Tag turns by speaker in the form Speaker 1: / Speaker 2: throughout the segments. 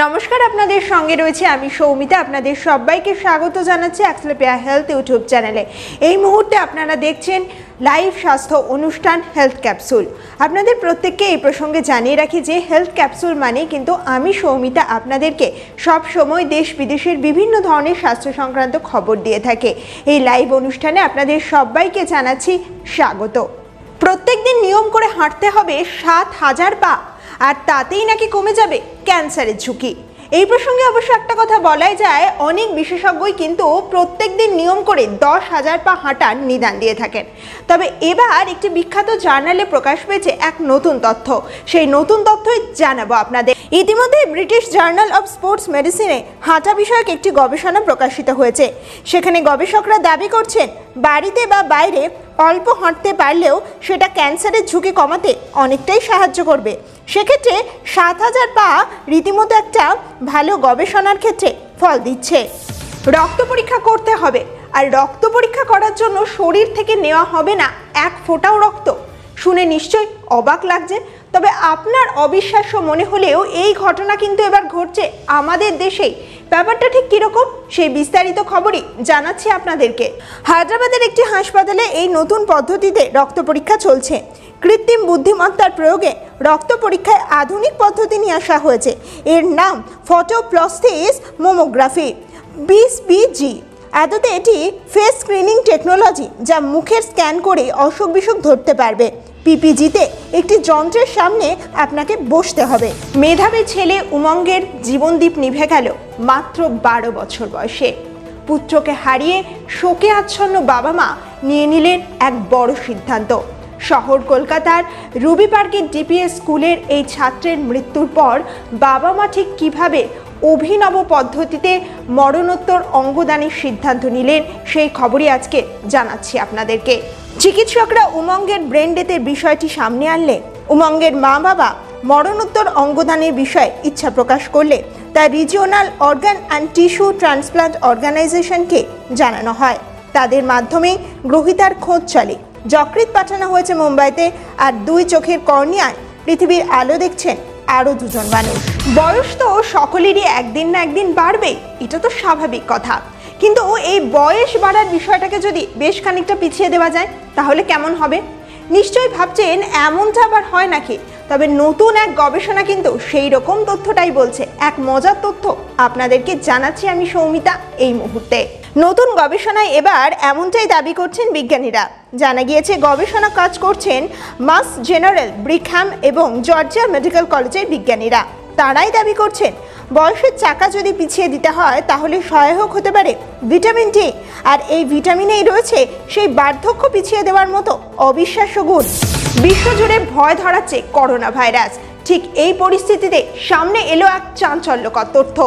Speaker 1: নমস্কার, আপনাদের সঙ্গে রয়েছে আমি সৌমিতা। আপনাদের সবাইকে স্বাগত জানাচ্ছি অ্যাক্সলেপিয়া হেলথ ইউটিউব চ্যানেলে। এই মুহূর্তে আপনারা দেখছেন লাইভ স্বাস্থ্য অনুষ্ঠান হেলথ ক্যাপসুল। আপনাদের প্রত্যেককে এই প্রসঙ্গে জানিয়ে রাখি যে হেলথ ক্যাপসুল মানে কিন্তু আমি সৌমিতা আপনাদেরকে সব সময় দেশ বিদেশের বিভিন্ন ধরনের স্বাস্থ্য সংক্রান্ত খবর দিয়ে থাকে। এই লাইভ অনুষ্ঠানে আপনাদের সবাইকে জানাচ্ছি স্বাগত। প্রত্যেকদিন নিয়ম করে হাঁটতে হবে ৭,০০০ পা, আর তাতেই নাকি কমে যাবে ক্যান্সারের ঝুঁকি। এই প্রসঙ্গে অবশ্য একটা কথা বলাই যায়, অনেক বিশেষজ্ঞই কিন্তু প্রত্যেকদিন নিয়ম করে ১০,০০০ পা হাঁটার নিদান দিয়ে থাকেন। তবে এবার একটি বিখ্যাত জার্নালে প্রকাশ পেয়েছে এক নতুন তথ্য। সেই নতুন তথ্যই জানাবো আপনাদের। ইতিমধ্যে ব্রিটিশ জার্নাল অফ স্পোর্টস মেডিসিনে হাঁটা বিষয়ক একটি গবেষণা প্রকাশিত হয়েছে। সেখানে গবেষকরা দাবি করছেন বাড়িতে বা বাইরে অল্প হাঁটতে পারলেও সেটা ক্যান্সারের ঝুঁকি কমাতে অনেকটাই সাহায্য করবে। সেক্ষেত্রে ৭,০০০ পা রীতিমতো একটা ভালো গবেষণার ক্ষেত্রে ফল দিচ্ছে। রক্ত পরীক্ষা করতে হবে, আর রক্ত পরীক্ষা করার জন্য শরীর থেকে নেওয়া হবে না এক ফোঁটাও রক্ত। শুনে নিশ্চয়ই অবাক লাগছে, তবে আপনার অবিশ্বাস্য মনে হলেও এই ঘটনা কিন্তু এবার ঘটছে আমাদের দেশেই। ব্যাপারটা ঠিক কীরকম সেই বিস্তারিত খবরই জানাচ্ছি আপনাদেরকে। হায়দ্রাবাদের একটি হাসপাতালে এই নতুন পদ্ধতিতে রক্ত পরীক্ষা চলছে। কৃত্রিম বুদ্ধিমত্তার প্রয়োগে রক্ত পরীক্ষায় আধুনিক পদ্ধতি নিয়ে আসা হয়েছে। এর নাম ফটোপ্লস্থিস মোমোগ্রাফি, বিসপিজি। আদতে এটি ফেস স্ক্রিনিং টেকনোলজি, যা মুখের স্ক্যান করে অসুখ বিসুখ ধরতে পারবে। পিপিজিতে একটি যন্ত্রের সামনে আপনাকে বসতে হবে। মেধাবী ছেলে উমঙ্গের জীবনদীপ নিভে গেল মাত্র ১২ বছর বয়সে। পুত্রকে হারিয়ে শোকে আচ্ছন্ন বাবা মা নিয়ে নিলেন এক বড় সিদ্ধান্ত। শহর কলকাতার রুবি পার্কের ডিপিএস স্কুলের এই ছাত্রের মৃত্যুর পর বাবা মা ঠিক কীভাবে অভিনব পদ্ধতিতে মরণোত্তর অঙ্গদানের সিদ্ধান্ত নিলেন সেই খবরই আজকে জানাচ্ছি আপনাদেরকে। চিকিৎসকরা উমঙ্গের ব্রেন ডেথের বিষয়টি সামনে আনলে উমঙ্গের মা বাবা মরণোত্তর অঙ্গদানের বিষয়ে ইচ্ছা প্রকাশ করলে তা regional organ and tissue transplant অর্গানাইজেশনকে জানানো হয়। তাদের মাধ্যমেই গ্রহীতার খোঁজ চলে। যকৃৎ পাঠানো হয়েছে মুম্বাইতে, আর ২ চোখের কর্নিয়ায় পৃথিবীর আলো দেখছেন আরও ২জন মানুষ। বয়স তো সকলেরই একদিন না একদিন বাড়বে, এটা তো স্বাভাবিক কথা। কিন্তু এই বয়স বাড়ার বিষয়টাকে যদি বেশ খানিকটা পিছিয়ে দেওয়া যায় তাহলে কেমন হবে? নিশ্চয়ই ভাবছেন এমনটা আবার হয় নাকি? তবে নতুন এক গবেষণা কিন্তু সেই রকম তথ্যটাই বলছে। এক মজার তথ্য আপনাদেরকে জানাচ্ছি আমি সৌমিতা এই মুহূর্তে। নতুন গবেষণায় এবার এমনটাই দাবি করছেন বিজ্ঞানীরা। জানা গিয়েছে গবেষণা কাজ করছেন মাস জেনারেল ব্রিকহ্যাম এবং জর্জিয়া মেডিকেল কলেজের বিজ্ঞানীরা। তারাই দাবি করছেন বয়সের চাকা যদি পিছিয়ে দিতে হয় তাহলে সহায়ক হতে পারে ভিটামিন ডি, আর এই ভিটামিনেই রয়েছে সেই বার্ধক্য পিছিয়ে দেওয়ার মতো অবিশ্বাস্য গুণ। বিশ্বজুড়ে ভয় ধরাচ্ছে করোনা ভাইরাস। ঠিক এই পরিস্থিতিতে সামনে এলো এক চাঞ্চল্যকর তথ্য।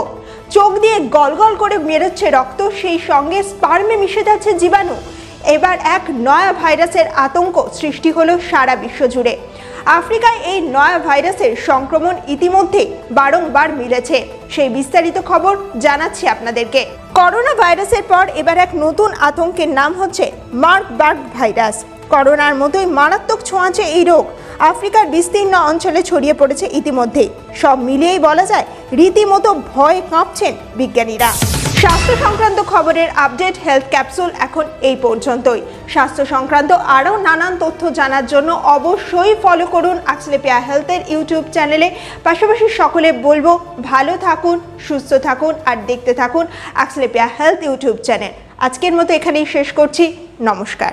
Speaker 1: চোখ দিয়ে গলগল করে বেরোচ্ছে রক্ত, সেই সঙ্গে স্পার্মে মিশে যাচ্ছে জীবাণু। এবার এক নয়া ভাইরাসের আতঙ্ক সৃষ্টি হলো সারা বিশ্ব জুড়ে। আফ্রিকায় এই নয়া ভাইরাসের সংক্রমণ ইতিমধ্যে বারংবার মিলেছে। সেই বিস্তারিত খবর জানাচ্ছি আপনাদেরকে। করোনা ভাইরাসের পর এবার এক নতুন আতঙ্কের নাম হচ্ছে মার্বার্গ ভাইরাস। করোনার মতোই মারাত্মক ছোঁয়াচে এই রোগ আফ্রিকার বিস্তীর্ণ অঞ্চলে ছড়িয়ে পড়েছে ইতিমধ্যে। সব মিলিয়েই বলা যায় রীতিমতো ভয়ে কাঁপছেন বিজ্ঞানীরা। স্বাস্থ্য সংক্রান্ত খবরের আপডেট হেলথ ক্যাপসুল এখন এই পর্যন্তই। স্বাস্থ্য সংক্রান্ত আরও নানান তথ্য জানার জন্য অবশ্যই ফলো করুন অ্যাক্সলেপিয়া হেলথের ইউটিউব চ্যানেলে। পাশাপাশি সকলে বলবো ভালো থাকুন, সুস্থ থাকুন, আর দেখতে থাকুন অ্যাক্সলেপিয়া হেলথ ইউটিউব চ্যানেল। আজকের মতো এখানেই শেষ করছি। নমস্কার।